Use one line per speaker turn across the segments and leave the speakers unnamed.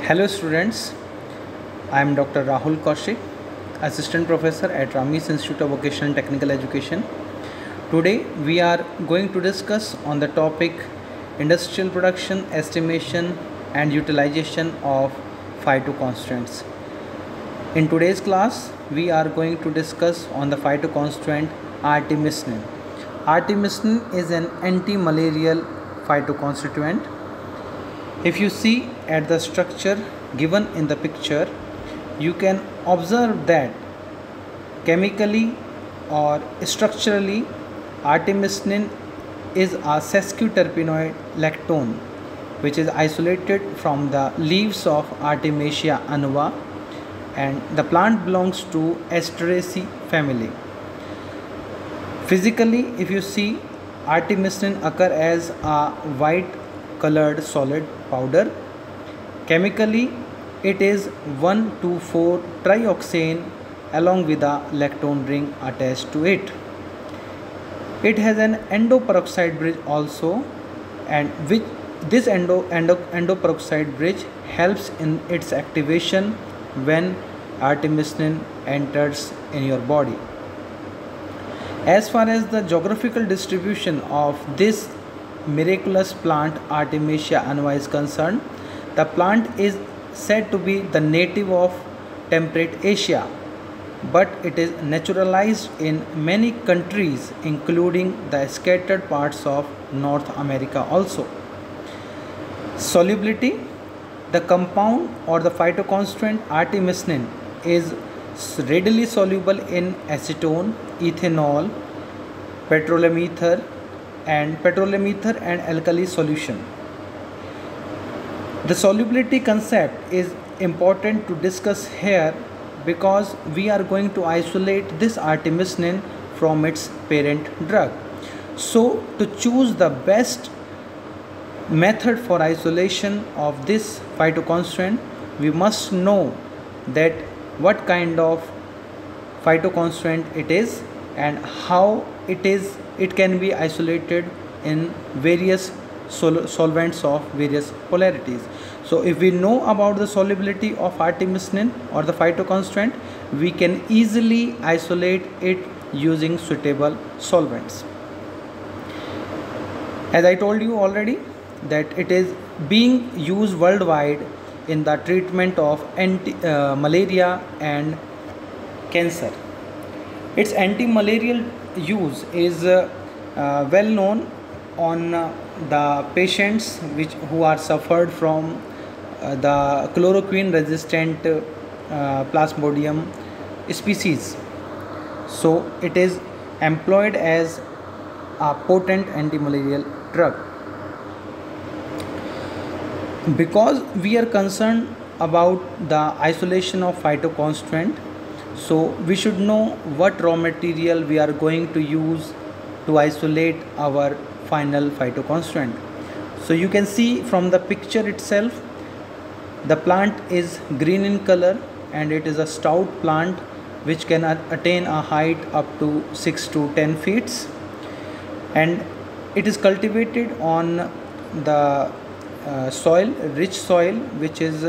Hello students, I am Dr. Rahul Kaushik, Assistant Professor at Ramnees Institute of Vocational Technical Education. Today we are going to discuss on the topic industrial production, estimation and utilization of phytoconstituents. In today's class we are going to discuss on the phytoconstituent artemisinin. Artemisinin is an anti-malarial phytoconstituent. If you see at the structure given in the picture, you can observe that chemically or structurally artemisinin is a sesquiterpenoid lactone which is isolated from the leaves of Artemisia annua, and the plant belongs to Asteraceae family. Physically, if you see, artemisinin occur as a white colored solid powder. Chemically, it is 1,2,4 trioxane along with a lactone ring attached to it. It has an endoperoxide bridge also, and which this endoperoxide bridge helps in its activation when artemisinin enters in your body. As far as the geographical distribution of this miraculous plant Artemisia annua is concerned, the plant is said to be the native of temperate Asia, but it is naturalized in many countries including the scattered parts of North America also. Solubility: the compound or the phytoconstituent artemisinin is readily soluble in acetone, ethanol, petroleum ether and alkali solution. The solubility concept is important to discuss here because we are going to isolate this artemisinin from its parent drug. So to choose the best method for isolation of this phytoconstituent, we must know that what kind of phytoconstituent it is and how it can be isolated in various solvents of various polarities. So if we know about the solubility of artemisinin or the phytoconstituent, we can easily isolate it using suitable solvents. As I told you already, that it is being used worldwide in the treatment of malaria and cancer. Its anti-malarial use is well known on the patients who are suffered from the chloroquine resistant plasmodium species. So it is employed as a potent anti-malarial drug. Because we are concerned about the isolation of phytoconstituent, so we should know what raw material we are going to use to isolate our final phytoconstituent. So you can see from the picture itself, the plant is green in color and it is a stout plant which can attain a height up to 6 to 10 feet, and it is cultivated on the rich soil which is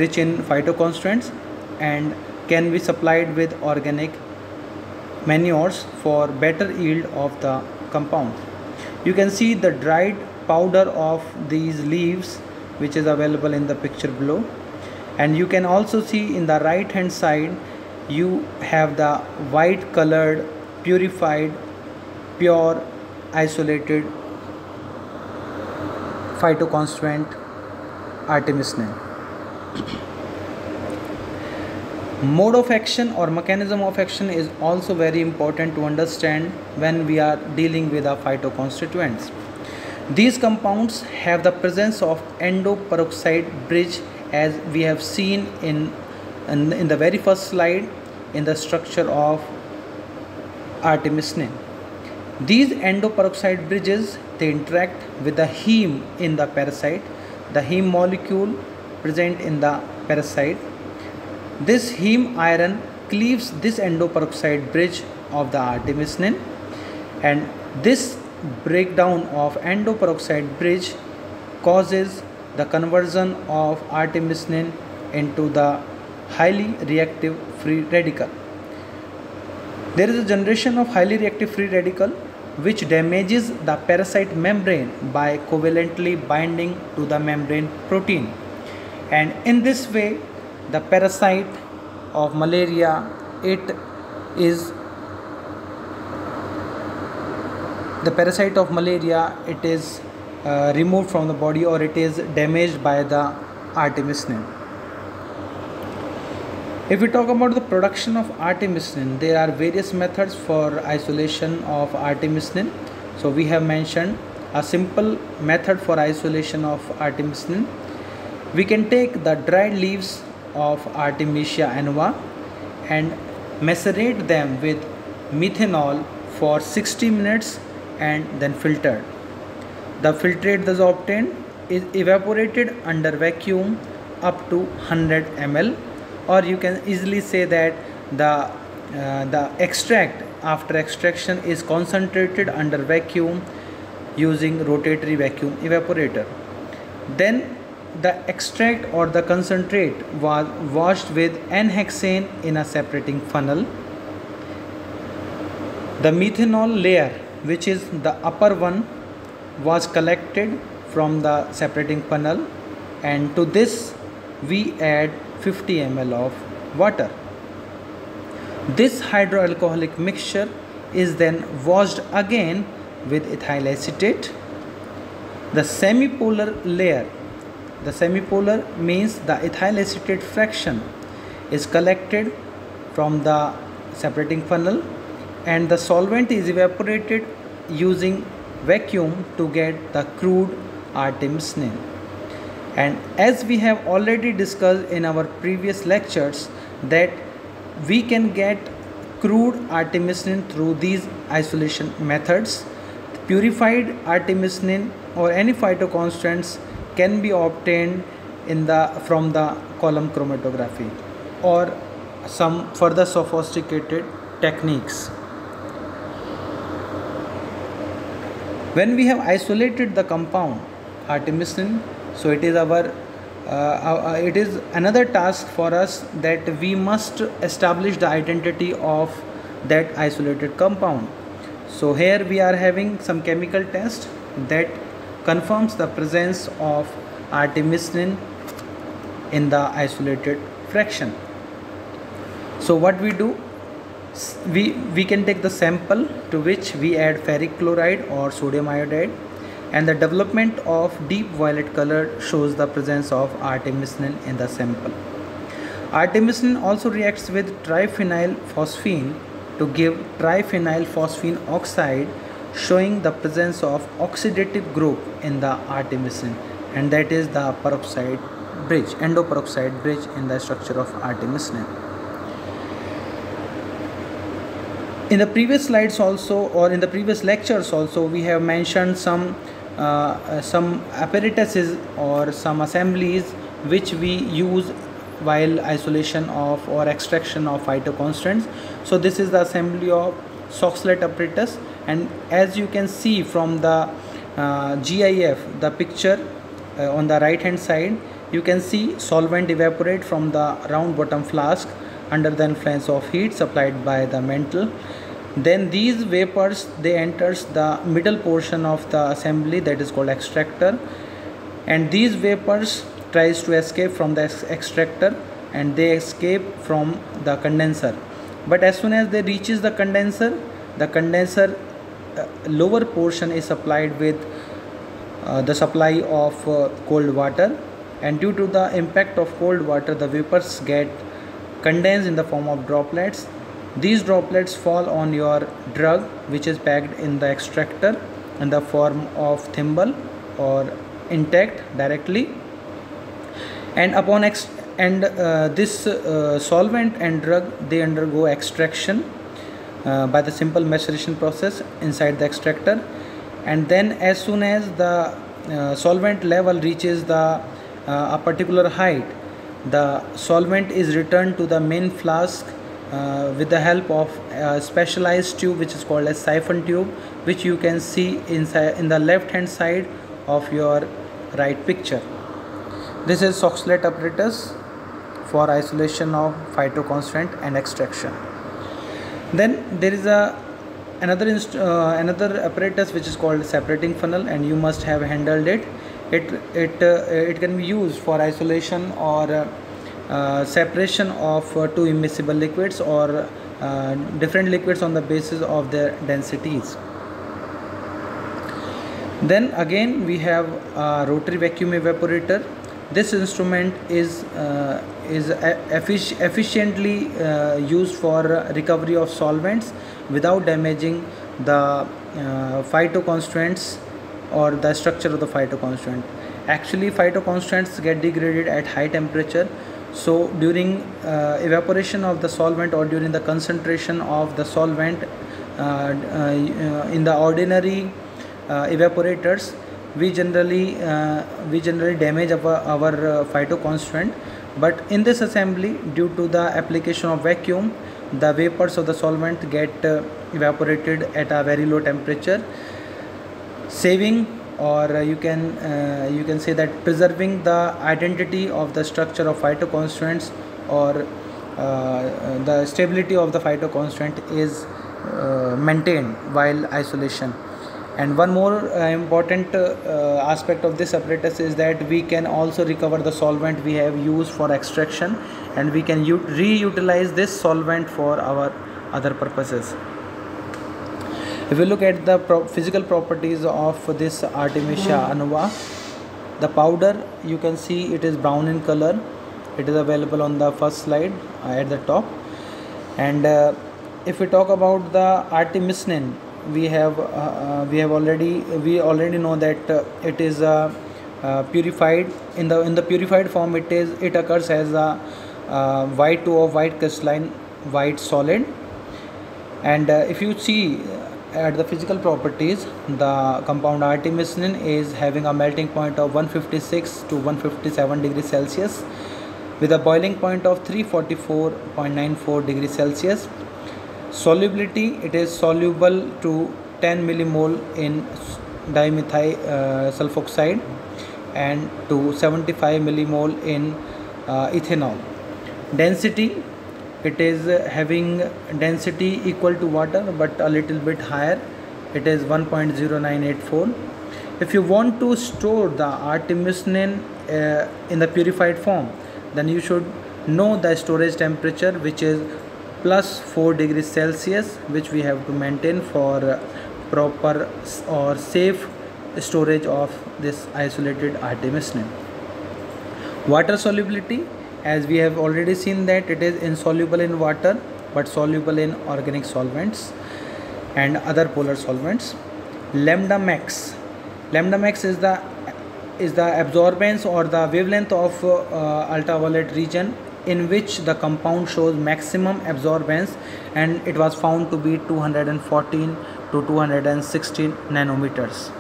rich in phytoconstituents and can be supplied with organic manures for better yield of the compound. You can see the dried powder of these leaves which is available in the picture below, and you can also see in the right hand side you have the white colored purified pure isolated phytoconstituent artemisinin. Mode of action or mechanism of action is also very important to understand when we are dealing with our phytoconstituents. These compounds have the presence of endoperoxide bridge, as we have seen in the very first slide in the structure of artemisinin. These endoperoxide bridges, they interact with the heme in the parasite, the heme molecule present in the parasite. This heme iron cleaves this endoperoxide bridge of the artemisinin, and this breakdown of endoperoxide bridge causes the conversion of artemisinin into the highly reactive free radical. There is a generation of highly reactive free radical which damages the parasite membrane by covalently binding to the membrane protein, and in this way the parasite of malaria it is removed from the body, or it is damaged by the artemisinin. If we talk about the production of artemisinin, there are various methods for isolation of artemisinin. So we have mentioned a simple method for isolation of artemisinin. We can take the dried leaves of Artemisia annua and macerate them with methanol for 60 minutes and then filtered. The filtrate thus obtained is evaporated under vacuum up to 100 ml, or you can easily say that the extract after extraction is concentrated under vacuum using rotatory vacuum evaporator. Then the extract or the concentrate was washed with N-hexane in a separating funnel. The methanol layer, which is the upper one, was collected from the separating funnel, and to this we add 50 ml of water. This hydroalcoholic mixture is then washed again with ethyl acetate. The semipolar layer, the semipolar means the ethyl acetate fraction, is collected from the separating funnel, and the solvent is evaporated using vacuum to get the crude artemisinin. And as we have already discussed in our previous lectures, that we can get crude artemisinin through these isolation methods. Purified artemisinin or any phytoconstants can be obtained from the column chromatography or some further sophisticated techniques. When we have isolated the compound artemisinin, so it is another task for us that we must establish the identity of that isolated compound. So here we are having some chemical test that confirms the presence of artemisinin in the isolated fraction. So what we do, we can take the sample to which we add ferric chloride or sodium iodide, and the development of deep violet color shows the presence of artemisinin in the sample. Artemisinin also reacts with triphenyl phosphine to give triphenyl phosphine oxide, showing the presence of oxidative group in the artemisinin, and that is the peroxide bridge, endoperoxide bridge in the structure of artemisinin. In the previous slides also, or in the previous lectures also, we have mentioned some apparatuses or some assemblies which we use while isolation of or extraction of phytoconstants. So this is the assembly of Soxhlet apparatus, and as you can see from the GIF, the picture on the right hand side, you can see solvent evaporate from the round bottom flask under the influence of heat supplied by the mantle. Then these vapors, they enters the middle portion of the assembly, that is called extractor, and these vapors tries to escape from the extractor and they escape from the condenser. But as soon as they reaches the condenser lower portion is supplied with the supply of cold water, and due to the impact of cold water the vapors get condensed in the form of droplets. These droplets fall on your drug which is packed in the extractor in the form of thimble or intact directly, and upon this solvent and drug, they undergo extraction by the simple maceration process inside the extractor, and then as soon as the solvent level reaches a particular height, the solvent is returned to the main flask with the help of a specialized tube which is called as siphon tube, which you can see inside in the left hand side of your right picture. This is Soxhlet apparatus for isolation of phytoconstituent and extraction. Then there is another apparatus which is called separating funnel, and you must have handled it. It can be used for isolation or separation of two immiscible liquids or different liquids on the basis of their densities. Then again we have a rotary vacuum evaporator. This instrument is efficiently used for recovery of solvents without damaging the phytoconstituents or the structure of the phytoconstituent. Actually, phytoconstituents get degraded at high temperature. So during evaporation of the solvent or during the concentration of the solvent in the ordinary evaporators, we generally damage our phytoconstituent. But in this assembly, due to the application of vacuum, the vapors of the solvent get evaporated at a very low temperature, saving, or you can say that preserving the identity of the structure of phytoconstituents, or the stability of the phytoconstituent is maintained while isolation. And one more important aspect of this apparatus is that we can also recover the solvent we have used for extraction, and we can reutilize this solvent for our other purposes. If you look at the physical properties of this Artemisia annua, the powder, you can see it is brown in color. It is available on the first slide at the top. And if we talk about the artemisinin, we already know that it is purified in the purified form. It occurs as a white to of white crystalline white solid. And if you see at the physical properties, the compound artemisinin is having a melting point of 156 to 157 degrees Celsius with a boiling point of 344.94 degrees Celsius. Solubility, it is soluble to 10 millimole in dimethyl sulfoxide and to 75 millimole in ethanol. Density, it is having density equal to water but a little bit higher. It is 1.0984. If you want to store the artemisinin in the purified form, then you should know the storage temperature, which is plus 4 degrees Celsius, which we have to maintain for proper or safe storage of this isolated artemisinin. Water solubility, as we have already seen that it is insoluble in water but soluble in organic solvents and other polar solvents. Lambda max is the absorbance or the wavelength of ultraviolet region in which the compound shows maximum absorbance, and it was found to be 214 to 216 nanometers.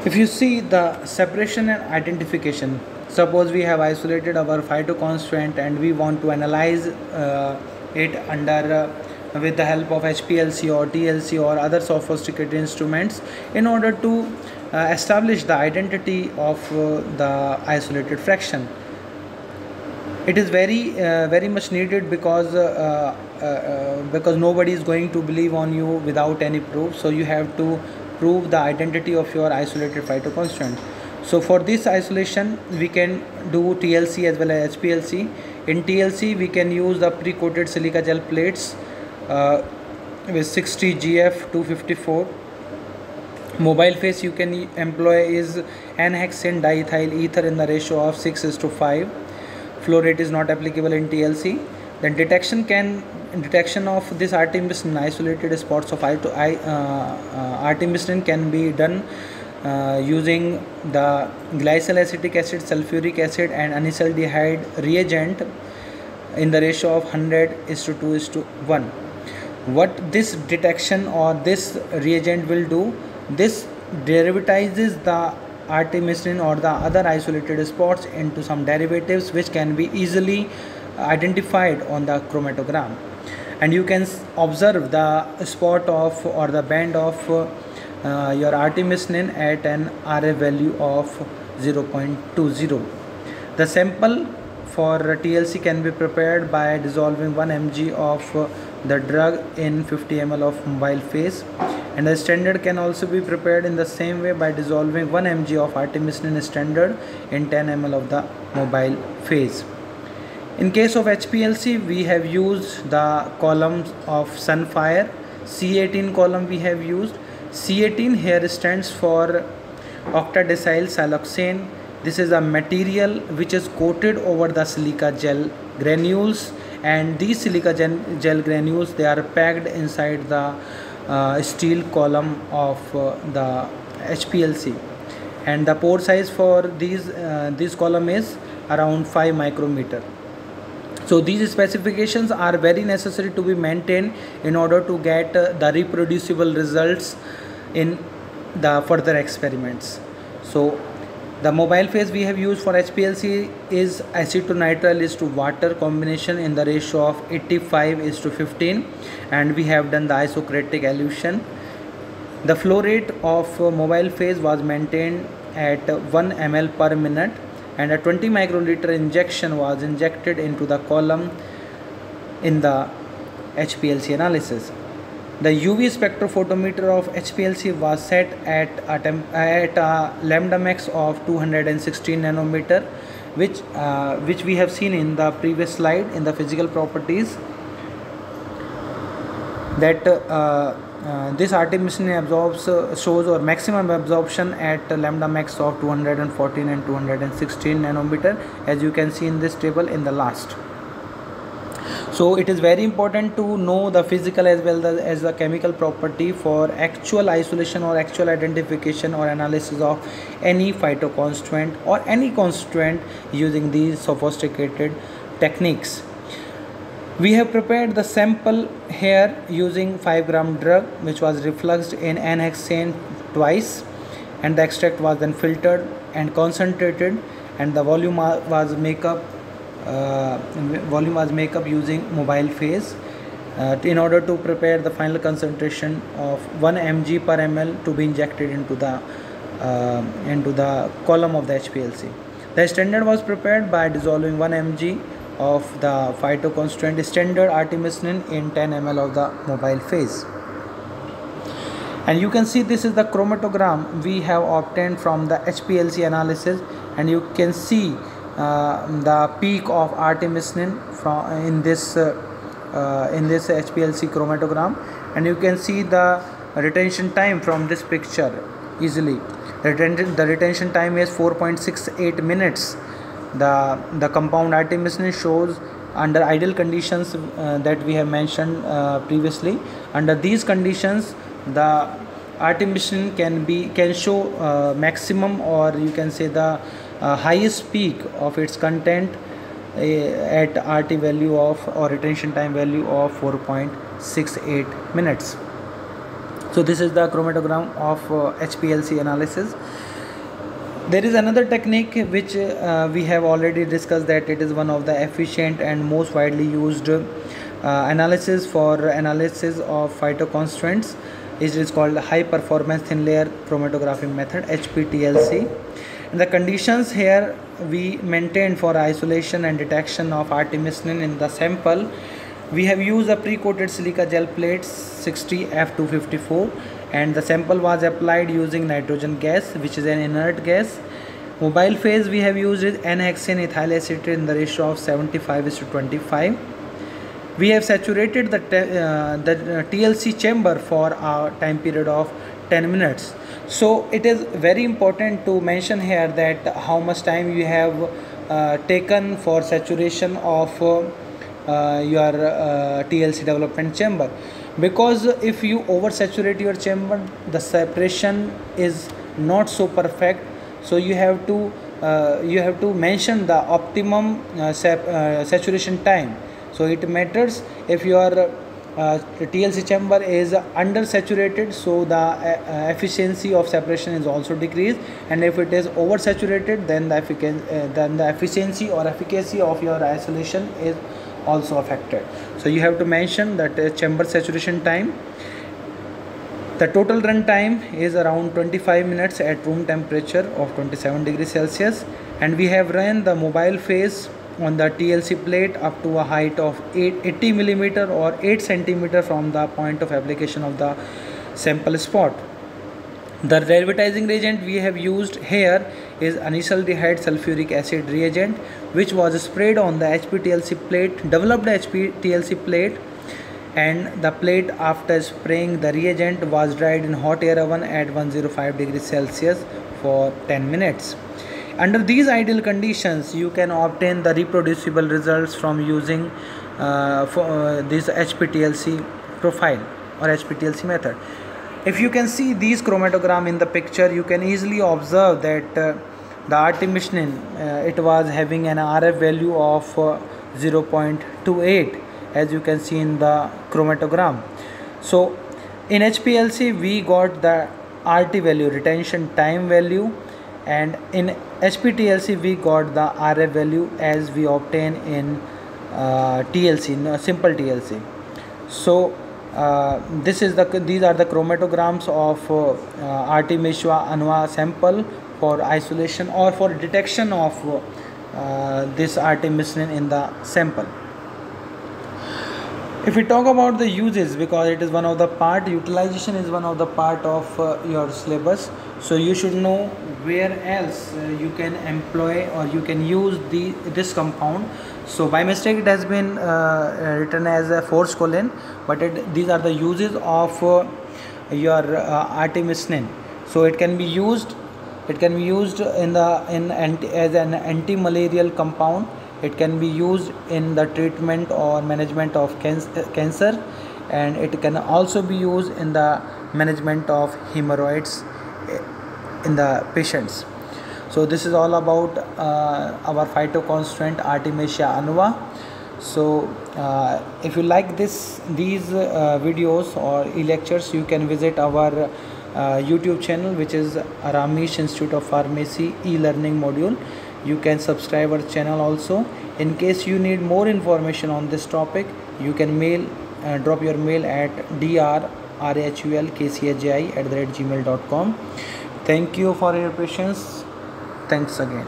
If you see the separation and identification, suppose we have isolated our phytoconstituent and we want to analyze it under with the help of HPLC or TLC or other sophisticated instruments in order to establish the identity of the isolated fraction. It is very much needed because nobody is going to believe on you without any proof. So you have to prove the identity of your isolated phytoconstituent. So for this isolation, we can do TLC as well as HPLC. In TLC, we can use the pre-coated silica gel plates with 60 GF 254. Mobile phase you can employ is N-hexane diethyl ether in the ratio of 6:5. Flow rate is not applicable in TLC. Then detection of this artemisinin isolated spots of artemisinin can be done using the glycol acetic acid, sulfuric acid and anisaldehyde reagent in the ratio of 100:2:1. What this detection or this reagent will do, this derivatizes the artemisinin or the other isolated spots into some derivatives which can be easily identified on the chromatogram, and you can observe the spot of or the band of your artemisinin at an RA value of 0.20. The sample for TLC can be prepared by dissolving 1 mg of the drug in 50 ml of mobile phase, and the standard can also be prepared in the same way by dissolving 1 mg of artemisinin standard in 10 ml of the mobile phase. In case of HPLC, we have used the columns of Sunfire. C18 column we have used. C18 here stands for octadecyl siloxane. This is a material which is coated over the silica gel granules, and these silica gel granules, they are packed inside the steel column of the HPLC, and the pore size for this column is around 5 micrometer. So these specifications are very necessary to be maintained in order to get the reproducible results in the further experiments. So the mobile phase we have used for HPLC is acid to nitrile is to water combination in the ratio of 85:15, and we have done the isocratic elution. The flow rate of mobile phase was maintained at 1 ml per minute, and a 20 microliter injection was injected into the column in the HPLC analysis. The UV spectrophotometer of HPLC was set at a lambda max of 216 nanometer, which we have seen in the previous slide in the physical properties, that this artemisinin shows our maximum absorption at lambda max of 214 and 216 nanometer, as you can see in this table in the last. So it is very important to know the physical as well as the chemical property for actual isolation or actual identification or analysis of any phytoconstituent or any constituent using these sophisticated techniques. We have prepared the sample here using 5 gram drug, which was refluxed in N-hexane twice, and the extract was then filtered and concentrated, and the volume was make up using mobile phase in order to prepare the final concentration of 1 mg per ml to be injected into the column of the HPLC. The standard was prepared by dissolving 1 mg of the phytoconstituent standard artemisinin in 10 ml of the mobile phase. And you can see this is the chromatogram we have obtained from the HPLC analysis, and you can see the peak of artemisinin in this HPLC chromatogram, and you can see the retention time from this picture easily. The retention time is 4.68 minutes. The compound artemisinin shows under ideal conditions that we have mentioned previously. Under these conditions, the artemisinin can show maximum, or you can say the highest peak of its content at RT value of or retention time value of 4.68 minutes. So this is the chromatogram of HPLC analysis. There is another technique which we have already discussed, that it is one of the efficient and most widely used analysis for analysis of phytoconstituents. It is called high performance thin layer chromatography method, HPTLC. And the conditions here we maintained for isolation and detection of artemisinin in the sample, we have used a pre-coated silica gel plates 60 F254, and the sample was applied using nitrogen gas, which is an inert gas. Mobile phase we have used is N-hexane ethyl acetate in the ratio of 75:25. We have saturated the TLC chamber for a time period of 10 minutes. So it is very important to mention here that how much time you have taken for saturation of your TLC development chamber, because if you oversaturate your chamber, the separation is not so perfect. So you have to mention the optimum saturation time. So it matters if your TLC chamber is undersaturated, so the efficiency of separation is also decreased, and if it is oversaturated, then the efficiency or efficacy of your isolation is also affected. So you have to mention that chamber saturation time. The total run time is around 25 minutes at room temperature of 27 degrees Celsius, and we have run the mobile phase on the TLC plate up to a height of 80 millimeter or 8 centimeter from the point of application of the sample spot. The revitalizing reagent we have used here is anisaldehyde sulfuric acid reagent, which was sprayed on the HPTLC plate, developed HPTLC plate, and the plate after spraying the reagent was dried in hot air oven at 105 degrees Celsius for 10 minutes. Under these ideal conditions, you can obtain the reproducible results from using this HPTLC profile or HPTLC method. If you can see these chromatogram in the picture, you can easily observe that the artemisinin it was having an RF value of 0.28, as you can see in the chromatogram. So in HPLC we got the RT value, retention time value, and in HPTLC we got the RF value as we obtain in TLC, simple TLC. So these are the chromatograms of Artemisia annua sample for isolation or for detection of this artemisinin in the sample. If we talk about the uses, because it is one of the part, utilization is one of the part of your syllabus, so you should know where else you can employ or you can use this compound. So by mistake it has been written as a forskolin, but these are the uses of your artemisinin. So it can be used as an anti-malarial compound. It can be used in the treatment or management of cancer, and it can also be used in the management of hemorrhoids in the patients. So this is all about our phytoconstituent Artemisia annua. So if you like these videos or e-lectures, you can visit our YouTube channel, which is Ramesh Institute of Pharmacy e-learning module. You can subscribe our channel also. In case you need more information on this topic, you can drop your mail at drrhulkchji@gmail.com. Thank you for your patience. Thanks again.